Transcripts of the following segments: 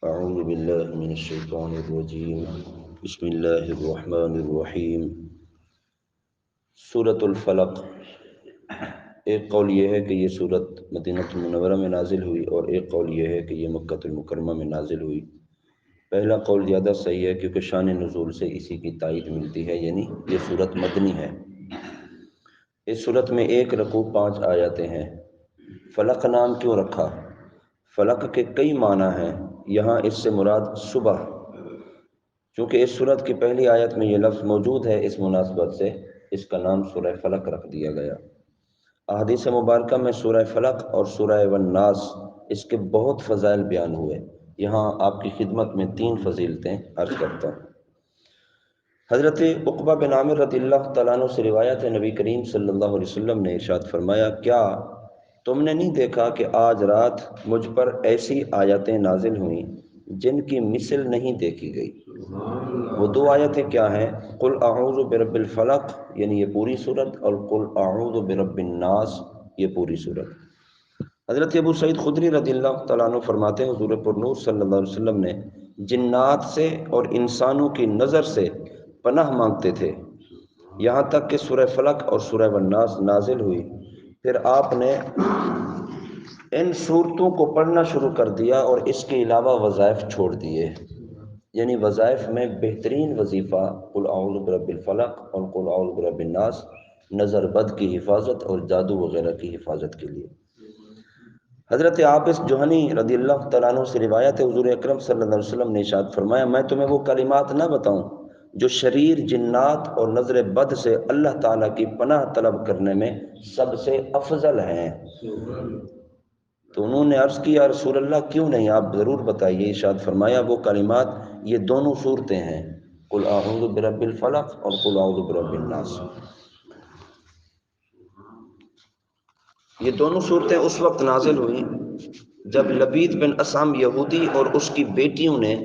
اعوذ باللہ من الشیطان الرجیم بسم اللہ الرحمن الرحیم۔ سورۃ الفلق، ایک قول یہ ہے کہ یہ سورت مدینہ المنورہ میں نازل ہوئی اور ایک قول یہ ہے کہ یہ مکہ المکرمہ میں نازل ہوئی۔ پہلا قول زیادہ صحیح ہے کیونکہ شان نزول سے اسی کی تائید ملتی ہے، یعنی یہ سورت مدنی ہے۔ اس سورت میں 1 رکوع 5 آیاتیں ہیں۔ فلق نام کیوں رکھا؟ فلق کے کئی معنی ہیں، یہاں اس سے مراد صبح، چونکہ اس سورت کی پہلی آیت میں یہ لفظ موجود ہے، اس مناسبت سے اس کا نام سورہ فلق رکھ دیا گیا۔ احادیث مبارکہ میں سورہ فلق اور سورہ والناس اس کے بہت فضائل بیان ہوئے، یہاں آپ کی خدمت میں 3 فضیلتیں عرض کرتا ہوں۔ حضرت عقبہ بن عامر رضی اللہ تعالیٰ عنہ سے روایت ہے، نبی کریم صلی اللہ علیہ وسلم نے ارشاد فرمایا، کیا تم نے نہیں دیکھا کہ آج رات مجھ پر ایسی آیتیں نازل ہوئیں جن کی مثل نہیں دیکھی گئی؟ وہ 2 آیتیں کیا ہیں؟ قل اعوذ برب الفلق یعنی یہ پوری صورت، اور قل اعوذ برب الناس یہ پوری صورت۔ حضرت ابو سعید خدری رضی اللہ تعالیٰ عنہ فرماتے ہیں، حضور پر نور صلی اللہ علیہ وسلم نے جنات سے اور انسانوں کی نظر سے پناہ مانگتے تھے، یہاں تک کہ سورہ فلق اور سورہ والناس نازل ہوئی، پھر آپ نے ان صورتوں کو پڑھنا شروع کر دیا اور اس کے علاوہ وظائف چھوڑ دیے، یعنی وظائف میں بہترین وظیفہ قل اعوذ برب الفلق اور قل اعوذ برب الناس نظر بد کی حفاظت اور جادو وغیرہ کی حفاظت کے لیے۔ حضرت عابس جوہنی رضی اللہ تعالیٰ عنہ سے روایت ہے، حضور اکرم صلی اللہ علیہ وسلم نے ارشاد فرمایا، میں تمہیں وہ کلمات نہ بتاؤں جو شریر جنات اور نظر بد سے اللہ تعالیٰ کی پناہ طلب کرنے میں سب سے افضل ہیں۔ تو انہوں نے عرض کیا، رسول اللہ کیوں نہیں، آپ ضرور بتائیے۔ ارشاد فرمایا، وہ کلمات یہ دونوں صورتیں ہیں، قل اعوذ برب الفلق اور قل اعوذ برب الناس۔ یہ دونوں صورتیں اس وقت نازل ہوئیں جب لبید بن اسعم یہودی اور اس کی بیٹیوں نے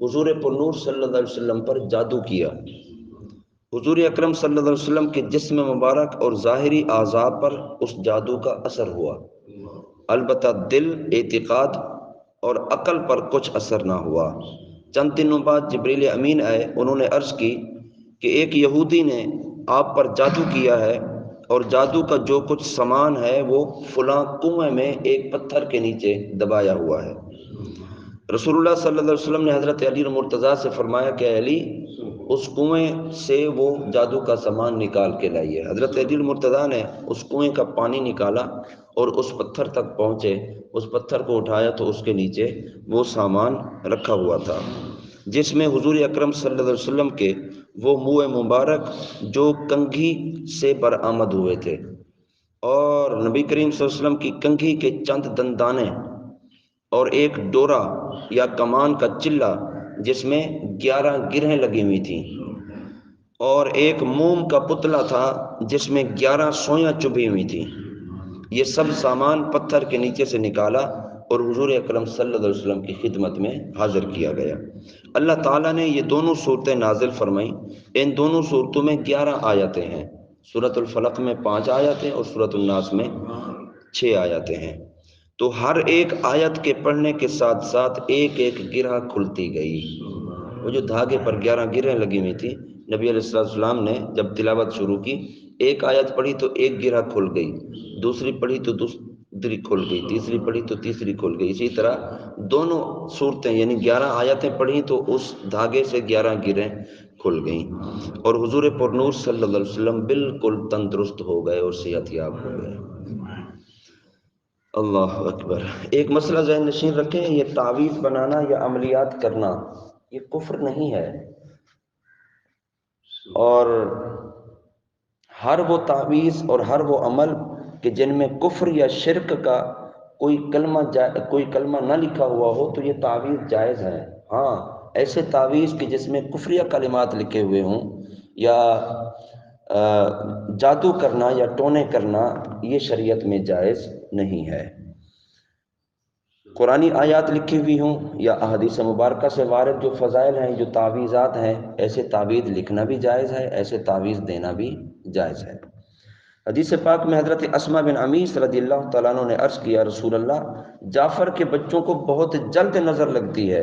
حضور پر نور صلی اللہ علیہ وسلم پر جادو کیا۔ حضور اکرم صلی اللہ علیہ وسلم کے جسم مبارک اور ظاہری اعضاء پر اس جادو کا اثر ہوا، البتہ دل، اعتقاد اور عقل پر کچھ اثر نہ ہوا۔ چند دنوں بعد جبریل امین آئے، انہوں نے عرض کی کہ ایک یہودی نے آپ پر جادو کیا ہے اور جادو کا جو کچھ سامان ہے وہ فلاں کنویں میں ایک پتھر کے نیچے دبایا ہوا ہے۔ رسول اللہ صلی اللہ علیہ وسلم نے حضرت علی مرتضیٰ سے فرمایا کہ علی، اس کنویں سے وہ جادو کا سامان نکال کے لائیے۔ حضرت علی مرتضیٰ نے اس کنویں کا پانی نکالا اور اس پتھر تک پہنچے، اس پتھر کو اٹھایا تو اس کے نیچے وہ سامان رکھا ہوا تھا جس میں حضور اکرم صلی اللہ علیہ وسلم کے وہ منہ مبارک جو کنگھی سے برآمد ہوئے تھے، اور نبی کریم صلی اللہ علیہ وسلم کی کنگھی کے چند دندانے اور ایک ڈورا یا کمان کا چلہ جس میں 11 گرہیں لگی ہوئی تھیں، اور ایک موم کا پتلا تھا جس میں 11 سوئیاں چبھی ہوئی تھیں۔ یہ سب سامان پتھر کے نیچے سے نکالا اور حضور اکرم صلی اللہ علیہ وسلم کی خدمت میں حاضر کیا گیا۔ اللہ تعالیٰ نے یہ دونوں صورتیں نازل فرمائیں، ان دونوں صورتوں میں 11 آیتیں ہیں، سورۃ الفلق میں 5 آیتیں اور سورۃ الناس میں 6 آیتیں ہیں۔ تو ہر ایک آیت کے پڑھنے کے ساتھ ساتھ ایک ایک گرہ کھلتی گئی۔ وہ جو دھاگے پر 11 گرہیں لگی ہوئی تھی، نبی علیہ السلام نے جب تلاوت شروع کی، ایک آیت پڑھی تو ایک گرہ کھل گئی، دوسری پڑھی تو دوسری کھل گئی، تیسری پڑھی تو تیسری کھل گئی، اسی طرح دونوں صورتیں یعنی 11 آیتیں پڑھی تو اس دھاگے سے 11 گرہیں کھل گئیں، اور حضور پر نور صلی اللہ علیہ وسلم بالکل تندرست ہو گئے اور صحت یاب ہو گئے۔ اللہ اکبر۔ ایک مسئلہ ذہن نشین رکھیں، یہ تعویذ بنانا یا عملیات کرنا یہ کفر نہیں ہے، اور ہر وہ تعویذ اور ہر وہ عمل کہ جن میں کفر یا شرک کا کوئی کلمہ نہ لکھا ہوا ہو تو یہ تعویذ جائز ہے۔ ہاں، ایسے تعویذ کہ جس میں کفریہ کلمات لکھے ہوئے ہوں یا جادو کرنا یا ٹونے کرنا، یہ شریعت میں جائز نہیں ہے۔ قرآنی آیات لکھی ہوئی ہوں یا احادیث مبارکہ سے وارد جو فضائل ہیں، جو تعویذات ہیں، ایسے تعویذ لکھنا بھی جائز ہے، ایسے تعویذ دینا بھی جائز ہے۔ حدیث پاک میں حضرت اسما بن عمیس رضی اللہ تعالیٰ عنہ نے عرض کیا، رسول اللہ، جعفر کے بچوں کو بہت جلد نظر لگتی ہے،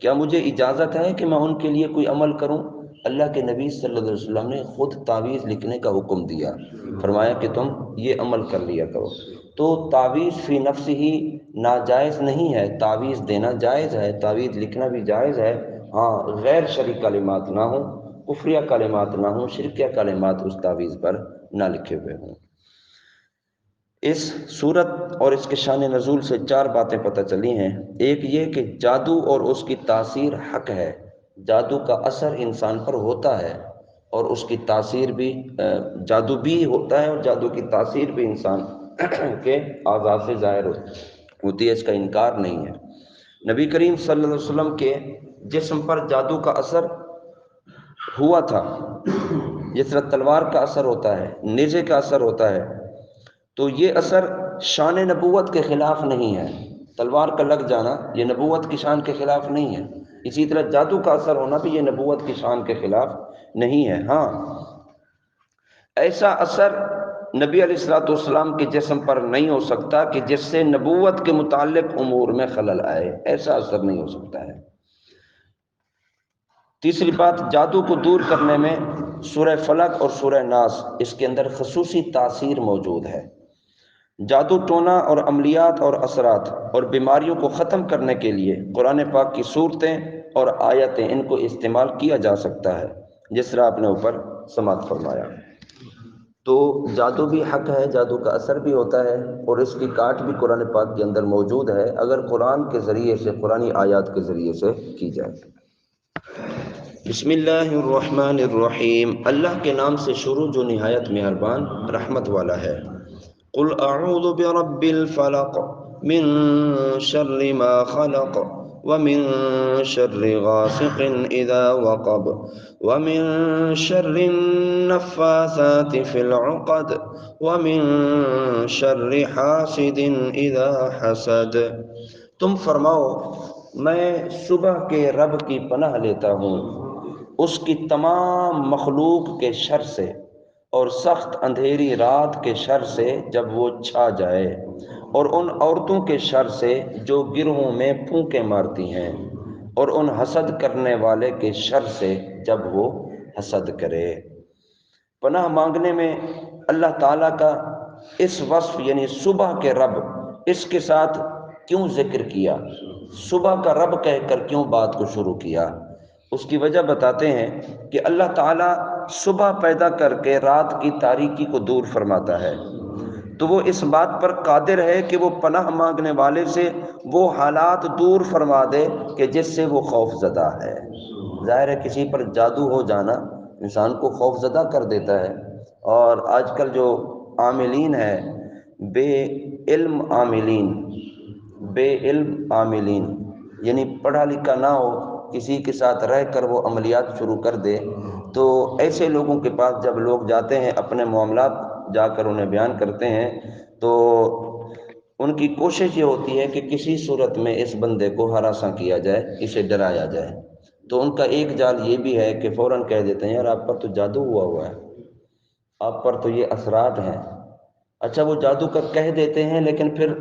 کیا مجھے اجازت ہے کہ میں ان کے لیے کوئی عمل کروں؟ اللہ کے نبی صلی اللہ علیہ وسلم نے خود تعویذ لکھنے کا حکم دیا، فرمایا کہ تم یہ عمل کر لیا کرو۔ تو تعویذ فی نفس ہی ناجائز نہیں ہے، تعویذ دینا جائز ہے، تعویذ لکھنا بھی جائز ہے، ہاں غیر شرعی کلمات نہ ہوں، کفریہ کلمات نہ ہوں، شرکیہ کلمات اس تعویذ پر نہ لکھے ہوئے ہوں۔ اس صورت اور اس کے شان نزول سے 4 باتیں پتہ چلی ہیں۔ ایک یہ کہ جادو اور اس کی تاثیر حق ہے، جادو کا اثر انسان پر ہوتا ہے اور اس کی تاثیر بھی جادو بھی ہوتا ہے اور جادو کی تاثیر بھی انسان کے اعضاء سے ظاہر ہوتی ہے، اس کا انکار نہیں ہے۔ نبی کریم صلی اللہ علیہ وسلم کے جسم پر جادو کا اثر ہوا تھا، جس طرح تلوار کا اثر ہوتا ہے، نیزے کا اثر ہوتا ہے، تو یہ اثر شان نبوت کے خلاف نہیں ہے۔ تلوار کا لگ جانا یہ نبوت کی شان کے خلاف نہیں ہے، اسی طرح جادو کا اثر ہونا بھی یہ نبوت کی شان کے خلاف نہیں ہے۔ ہاں ایسا اثر نبی علیہ الصلوۃ والسلام کے جسم پر نہیں ہو سکتا کہ جس سے نبوت کے متعلق امور میں خلل آئے، ایسا اثر نہیں ہو سکتا ہے۔ تیسری بات، جادو کو دور کرنے میں سورہ فلق اور سورہ ناس اس کے اندر خصوصی تاثیر موجود ہے۔ جادو ٹونا اور عملیات اور اثرات اور بیماریوں کو ختم کرنے کے لیے قرآن پاک کی صورتیں اور آیتیں ان کو استعمال کیا جا سکتا ہے، جس طرح آپ نے اوپر سماعت فرمایا۔ تو جادو بھی حق ہے، جادو کا اثر بھی ہوتا ہے اور اس کی کاٹ بھی قرآن پاک کے اندر موجود ہے، اگر قرآن کے ذریعے سے، قرآنی آیات کے ذریعے سے کی جائے۔ بسم اللہ الرحمن الرحیم، اللہ کے نام سے شروع جو نہایت مہربان رحمت والا ہے۔ قل اعوذ برب الفلق من شر ما خلق ومن شر غاسق اذا وقب ومن شر النفاثات في العقد ومن شر حاسد اذا حسد۔ تم فرماؤ میں صبح کے رب کی پناہ لیتا ہوں، اس کی تمام مخلوق کے شر سے اور سخت اندھیری رات کے شر سے جب وہ چھا جائے، اور ان عورتوں کے شر سے جو گروہوں میں پھونکے مارتی ہیں، اور ان حسد کرنے والے کے شر سے جب وہ حسد کرے۔ پناہ مانگنے میں اللہ تعالیٰ کا اس وصف یعنی صبح کے رب، اس کے ساتھ کیوں ذکر کیا، صبح کا رب کہہ کر کیوں بات کو شروع کیا؟ اس کی وجہ بتاتے ہیں کہ اللہ تعالیٰ صبح پیدا کر کے رات کی تاریکی کو دور فرماتا ہے، تو وہ اس بات پر قادر ہے کہ وہ پناہ مانگنے والے سے وہ حالات دور فرما دے کہ جس سے وہ خوف زدہ ہے۔ ظاہر ہے کسی پر جادو ہو جانا انسان کو خوف زدہ کر دیتا ہے، اور آج کل جو عاملین ہیں، بے علم عاملین، بے علم عاملین یعنی پڑھا لکھا نہ ہو، کسی کے ساتھ رہ کر وہ عملیات شروع کر دے، تو ایسے لوگوں کے پاس جب لوگ جاتے ہیں اپنے معاملات جا کر انہیں بیان کرتے ہیں، تو ان کی کوشش یہ ہوتی ہے کہ کسی صورت میں اس بندے کو ہراساں کیا جائے، اسے ڈرایا جائے۔ تو ان کا ایک جال یہ بھی ہے کہ فوراً کہہ دیتے ہیں یار آپ پر تو جادو ہوا ہے، آپ پر تو یہ اثرات ہیں۔ اچھا وہ جادو کا کہہ دیتے ہیں لیکن پھر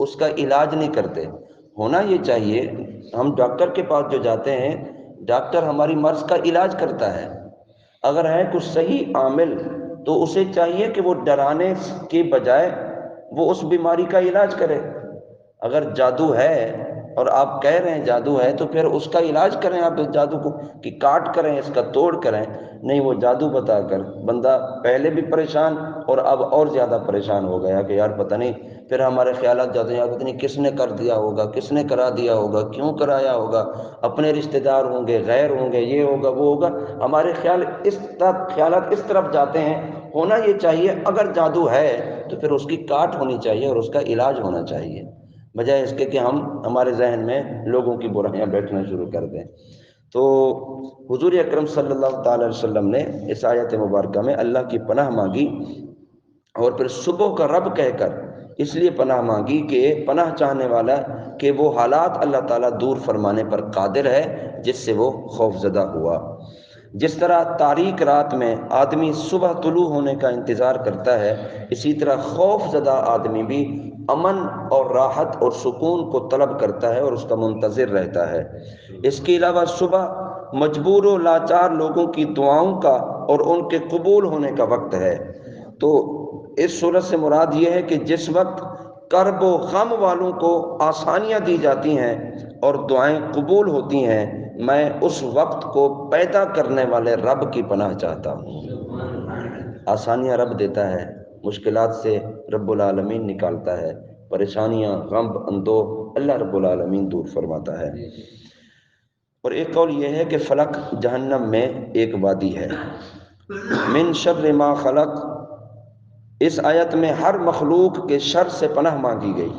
اس کا علاج نہیں کرتے۔ ہونا یہ چاہیے، ہم ڈاکٹر کے پاس جو جاتے ہیں، ڈاکٹر ہماری مرض کا علاج کرتا ہے، اگر ہے کچھ صحیح عامل تو اسے چاہیے کہ وہ ڈرانے کے بجائے وہ اس بیماری کا علاج کرے۔ اگر جادو ہے اور آپ کہہ رہے ہیں جادو ہے تو پھر اس کا علاج کریں، آپ اس جادو کو کہ کاٹ کریں، اس کا توڑ کریں، نہیں وہ جادو بتا کر بندہ پہلے بھی پریشان اور اب اور زیادہ پریشان ہو گیا کہ یار پتہ نہیں، پھر ہمارے خیالات جاتے ہیں یار پتہ نہیں کس نے کر دیا ہوگا، کس نے کرا دیا ہوگا، کیوں کرایا ہوگا، اپنے رشتہ دار ہوں گے، غیر ہوں گے، یہ ہوگا وہ ہوگا، ہمارے خیالات اس طرف جاتے ہیں۔ ہونا یہ چاہیے اگر جادو ہے تو پھر اس کی کاٹ ہونی چاہیے اور اس کا علاج ہونا چاہیے، بجائے اس کے کہ ہم ہمارے ذہن میں لوگوں کی برائیاں بیٹھنا شروع کر دیں۔ تو حضور اکرم صلی اللہ تعالی علیہ وسلم نے اس آیت مبارکہ میں اللہ کی پناہ مانگی، اور پھر صبح کا رب کہہ کر اس لیے پناہ مانگی کہ پناہ چاہنے والا کہ وہ حالات اللہ تعالیٰ دور فرمانے پر قادر ہے جس سے وہ خوف زدہ ہوا۔ جس طرح تاریک رات میں آدمی صبح طلوع ہونے کا انتظار کرتا ہے، اسی طرح خوف زدہ آدمی بھی امن اور راحت اور سکون کو طلب کرتا ہے اور اس کا منتظر رہتا ہے۔ اس کے علاوہ صبح مجبور و لاچار لوگوں کی دعاؤں کا اور ان کے قبول ہونے کا وقت ہے۔ تو اس صورت سے مراد یہ ہے کہ جس وقت کرب و غم والوں کو آسانیاں دی جاتی ہیں اور دعائیں قبول ہوتی ہیں، میں اس وقت کو پیدا کرنے والے رب کی پناہ چاہتا ہوں۔ آسانیاں رب دیتا ہے، مشکلات سے رب العالمین نکالتا ہے، پریشانیاں، غم، اندوہ اللہ رب العالمین دور فرماتا ہے۔ اور ایک قول یہ ہے کہ فلق جہنم میں ایک وادی ہے۔ من شر ما خلق، اس آیت میں ہر مخلوق کے شر سے پناہ مانگی گئی،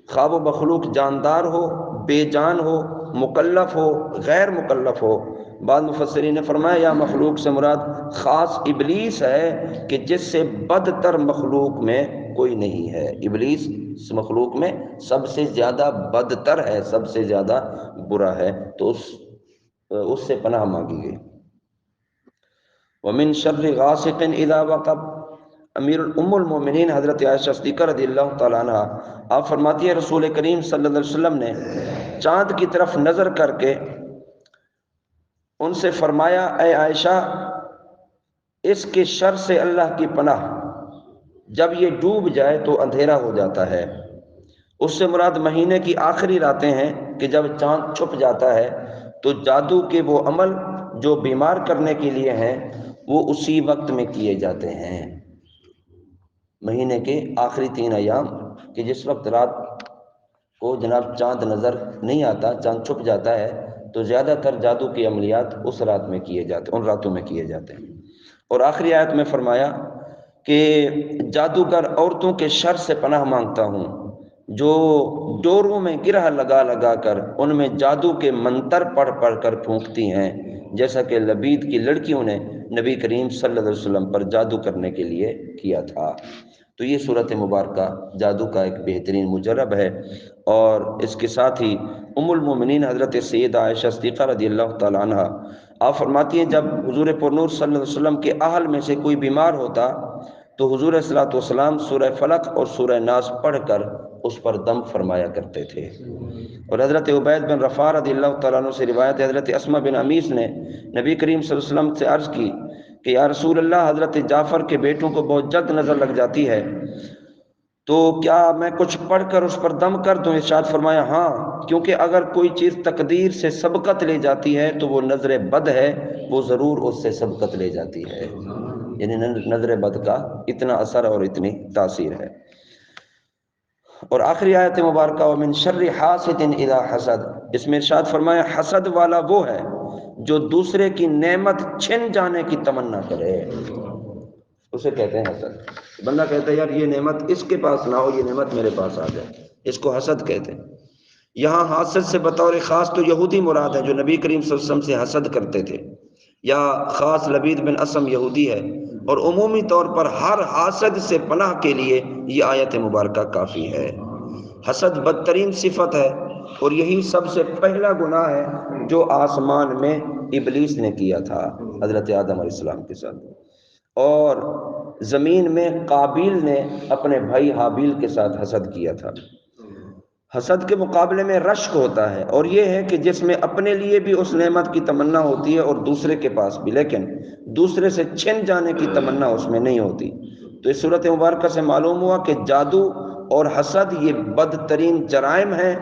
خواہ وہ مخلوق جاندار ہو، بے جان ہو، مکلف ہو، غیر مکلف ہو۔ بعض مفسرین نے فرمایا یا مخلوق سے مراد خاص ابلیس ہے کہ جس سے بدتر مخلوق میں کوئی نہیں ہے۔ ابلیس اس مخلوق میں سب سے زیادہ بدتر ہے، سب سے زیادہ برا ہے، تو اس سے پناہ مانگی گئی۔ ومن شر غاسق اذا وقب، ام المومنین حضرت عائشہ صدیقہ رضی اللہ تعالیٰ عنہ آپ فرماتی ہیں رسول کریم صلی اللہ علیہ وسلم نے چاند کی طرف نظر کر کے ان سے فرمایا، اے عائشہ اس کے شر سے اللہ کی پناہ، جب یہ ڈوب جائے تو اندھیرا ہو جاتا ہے۔ اس سے مراد مہینے کی آخری راتیں ہیں کہ جب چاند چھپ جاتا ہے تو جادو کے وہ عمل جو بیمار کرنے کے لیے ہیں وہ اسی وقت میں کیے جاتے ہیں۔ مہینے کے آخری 3 ایام کہ جس وقت رات کو جناب چاند نظر نہیں آتا، چاند چھپ جاتا ہے، تو زیادہ تر جادو کے عملیات اس رات میں کیے جاتے ہیں، ان راتوں میں کیے جاتے ہیں۔ اور آخری آیت میں فرمایا کہ جادوگر عورتوں کے شر سے پناہ مانگتا ہوں جو ڈوروں میں گرہ لگا لگا کر ان میں جادو کے منتر پڑھ پڑھ کر پھونکتی ہیں، جیسا کہ لبید کی لڑکیوں نے نبی کریم صلی اللہ علیہ وسلم پر جادو کرنے کے لیے کیا تھا۔ تو یہ صورت مبارکہ جادو کا ایک بہترین مجرب ہے۔ اور اس کے ساتھ ہی ام المومنین حضرت سیدہ عائشہ صدیقہ رضی اللہ تعالیٰ عنہ آپ فرماتی ہیں جب حضور پرنور صلی اللہ علیہ وسلم کے اہل میں سے کوئی بیمار ہوتا تو حضور صلی اللہ علیہ وسلم سورہ فلق اور سورہ ناس پڑھ کر اس پر دم فرمایا کرتے تھے۔ اور حضرت عبید بن رفاع رضی اللہ تعالیٰ عنہ سے روایت ہے، حضرت اسماء بن امیس نے نبی کریم صلی اللہ علیہ وسلم سے عرض کی کہ یا رسول اللہ حضرت جعفر کے بیٹوں کو بہت جلد نظر لگ جاتی ہے، تو کیا میں کچھ پڑھ کر اس پر دم کر دوں؟ ارشاد فرمایا ہاں، کیونکہ اگر کوئی چیز تقدیر سے سبقت لے جاتی ہے تو وہ نظر بد ہے، وہ ضرور اس سے سبقت لے جاتی ہے۔ یعنی نظر بد کا اتنا اثر اور اتنی تاثیر ہے۔ اور آخری آیت مبارکہ ومن شر حاسد اذا حسد، اس میں ارشاد فرمایا حسد والا وہ ہے جو دوسرے کی نعمت چھن جانے کی تمنا کرے، اسے کہتے ہیں حسد۔ بندہ کہتا ہے یار یہ نعمت اس کے پاس نہ ہو، یہ نعمت میرے پاس آ جائے، اس کو حسد کہتے ہیں۔ یہاں حاسد سے بطور خاص تو یہودی مراد ہے جو نبی کریم صلی اللہ علیہ وسلم سے حسد کرتے تھے، یا خاص لبید بن اسم یہودی ہے، اور عمومی طور پر ہر حاسد سے پناہ کے لیے یہ آیت مبارکہ کافی ہے۔ حسد بدترین صفت ہے اور یہی سب سے پہلا گناہ ہے جو آسمان میں ابلیس نے کیا تھا حضرت آدم علیہ السلام کے ساتھ، اور زمین میں قابیل نے اپنے بھائی حابیل کے ساتھ حسد کیا تھا۔ حسد کے مقابلے میں رشک ہوتا ہے، اور یہ ہے کہ جس میں اپنے لیے بھی اس نعمت کی تمنا ہوتی ہے اور دوسرے کے پاس بھی، لیکن دوسرے سے چھن جانے کی تمنا اس میں نہیں ہوتی۔ تو اس صورت مبارکہ سے معلوم ہوا کہ جادو اور حسد یہ بدترین جرائم ہیں،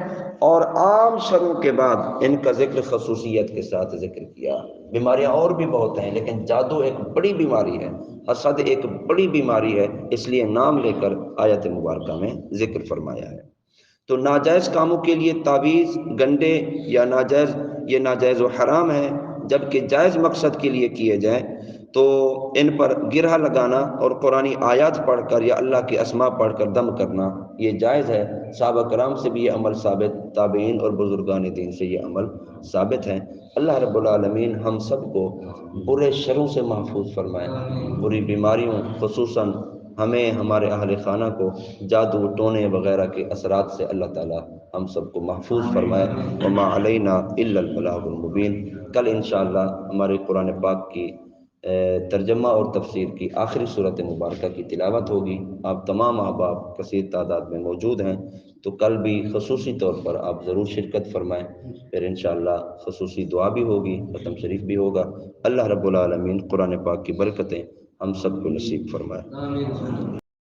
اور عام شروں کے بعد ان کا ذکر خصوصیت کے ساتھ ذکر کیا۔ بیماریاں اور بھی بہت ہیں لیکن جادو ایک بڑی بیماری ہے، حسد ایک بڑی بیماری ہے، اس لیے نام لے کر آیت مبارکہ میں ذکر فرمایا ہے۔ تو ناجائز کاموں کے لیے تعویذ، گنڈے یا ناجائز، یہ ناجائز و حرام ہے، جبکہ جائز مقصد کے لیے کیے جائیں تو ان پر گرہ لگانا اور قرآنی آیات پڑھ کر یا اللہ کے اسماء پڑھ کر دم کرنا یہ جائز ہے۔ صحابہ کرام سے بھی یہ عمل ثابت، تابعین اور بزرگان دین سے یہ عمل ثابت ہے۔ اللہ رب العالمین ہم سب کو برے شروں سے محفوظ فرمائے، بری بیماریوں خصوصاً ہمیں ہمارے اہل خانہ کو جادو ٹونے وغیرہ کے اثرات سے اللہ تعالی ہم سب کو محفوظ فرمائے. وما علینا الا البلاغ المبین. کل انشاءاللہ ہمارے قرآن پاک کی ترجمہ اور تفسیر کی آخری صورت مبارکہ کی تلاوت ہوگی. آپ تمام احباب کثیر تعداد میں موجود ہیں تو کل بھی خصوصی طور پر آپ ضرور شرکت فرمائیں. پھر انشاءاللہ خصوصی دعا بھی ہوگی، ختم شریف بھی ہوگا. اللہ رب العالمین قرآن پاک کی برکتیں ہم سب کو نصیب فرمائے.